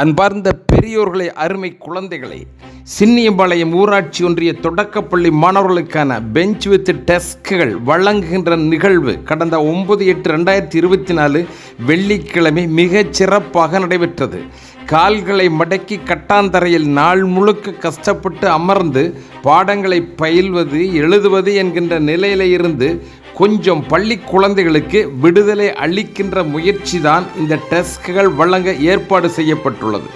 அன்பார்ந்த பெரியோர்களை, அருமை குழந்தைகளை, சின்னியம்பாளையம் ஊராட்சி ஒன்றிய தொடக்கப்பள்ளி மாணவர்களுக்கான பெஞ்ச் வித் டெஸ்க்குகள் வழங்குகின்ற நிகழ்வு கடந்த 9/8/2024 வெள்ளிக்கிழமை மிகச் சிறப்பாக நடைபெற்றது. கால்களை மடக்கி கட்டாந்தரையில் நாள் முழுக்க கஷ்டப்பட்டு அமர்ந்து பாடங்களை பயில்வது எழுதுவது என்கின்ற நிலையில இருந்து கொஞ்சம் பள்ளி குழந்தைகளுக்கு விடுதலை அளிக்கின்ற முயற்சி தான் இந்த டெஸ்க்குகள் வழங்க ஏற்பாடு செய்யப்பட்டுள்ளது.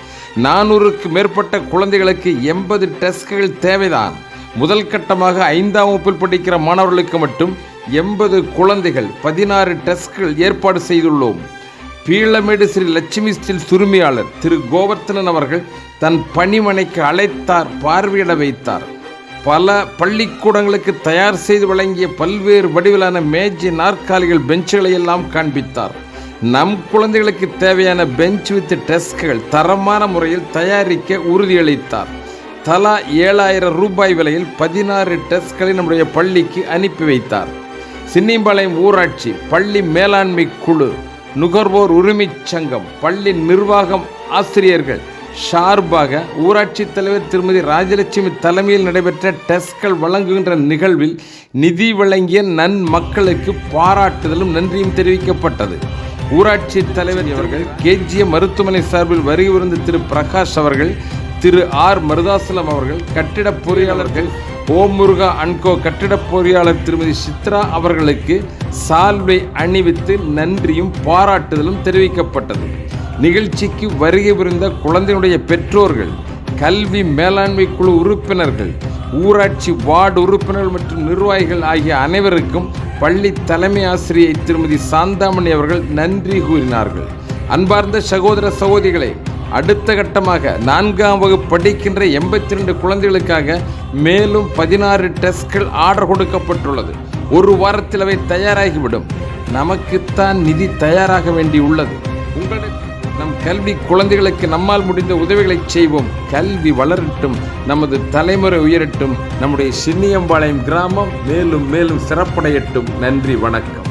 400க்கு மேற்பட்ட குழந்தைகளுக்கு 80 டெஸ்க்குகள் தேவைதான். முதல் கட்டமாக 5ஆம் வகுப்பில் படிக்கிற மாணவர்களுக்கு மட்டும் 80 குழந்தைகள் 16 டெஸ்க்குகள் ஏற்பாடு செய்துள்ளோம். பீளமேடு ஸ்ரீ லட்சுமி ஸ்டீல் உரிமையாளர் திரு கோவர்த்தனன் அவர்கள் தன் பணிமனைக்கு அழைத்தார், பார்வையிட வைத்தார். பல பள்ளிக்கூடங்களுக்கு தயார் செய்து வழங்கிய பல்வேறு வடிவிலான மேஜை, நாற்காலிகள், பெஞ்சுகளை எல்லாம் காண்பித்தார். நம் குழந்தைகளுக்கு தேவையான பெஞ்ச் வித் டெஸ்க்குகள் தரமான முறையில் தயாரிக்க உறுதியளித்தார். தலா 7000 ரூபாய் விலையில் 16 டெஸ்க்களை நம்முடைய பள்ளிக்கு அனுப்பி வைத்தார். சின்னியம்பாளையம் ஊராட்சி பள்ளி மேலாண்மை குழு, நுகர்வோர் உரிமைச் சங்கம், பள்ளி நிர்வாகம், ஆசிரியர்கள் சார்பாக ஊராட்சி தலைவர் திருமதி ராஜலட்சுமி தலைமையில் நடைபெற்ற டெஸ்க்கள் வழங்குகின்ற நிகழ்வில் நிதி வழங்கிய நன்மக்களுக்கு பாராட்டுதலும் நன்றியும் தெரிவிக்கப்பட்டது. ஊராட்சி தலைவர் அவர்கள் KGM மருத்துவமனை சார்பில் வருகை புரிந்த திரு பிரகாஷ் அவர்கள், திரு R மருதாசலம் அவர்கள், கட்டிட பொறியாளர்கள் ஓமுருகா அன்கோ கட்டிட பொறியாளர் திருமதி சித்ரா அவர்களுக்கு சால்வை அணிவித்து நன்றியும் பாராட்டுதலும் தெரிவிக்கப்பட்டது. நிகழ்ச்சிக்கு வருகை புரிந்த குழந்தையுடைய பெற்றோர்கள், கல்வி மேலாண்மை குழு உறுப்பினர்கள், ஊராட்சி வார்டு உறுப்பினர்கள் மற்றும் நிர்வாகிகள் ஆகிய அனைவருக்கும் பள்ளி தலைமை ஆசிரியை திருமதி சாந்தாமணி அவர்கள் நன்றி கூறினார்கள். அன்பார்ந்த சகோதர சகோதரிகளே, அடுத்த கட்டமாக 4ஆம் வகுப்பு படிக்கின்ற 82 குழந்தைகளுக்காக மேலும் 16 டெஸ்ட்கள் ஆர்டர் கொடுக்கப்பட்டுள்ளது. ஒரு வாரத்தில் அவை தயாராகிவிடும். நமக்குத்தான் நிதி தயாராக வேண்டியுள்ளது. நம் கல்வி குழந்தைகளுக்கு நம்மால் முடிந்த உதவிகளை செய்வோம். கல்வி வளரட்டும், நமது தலைமுறை உயரட்டும், நம்முடைய சின்னியம்பாளையம் கிராமம் மேலும் மேலும் சிறப்படையட்டும். நன்றி, வணக்கம்.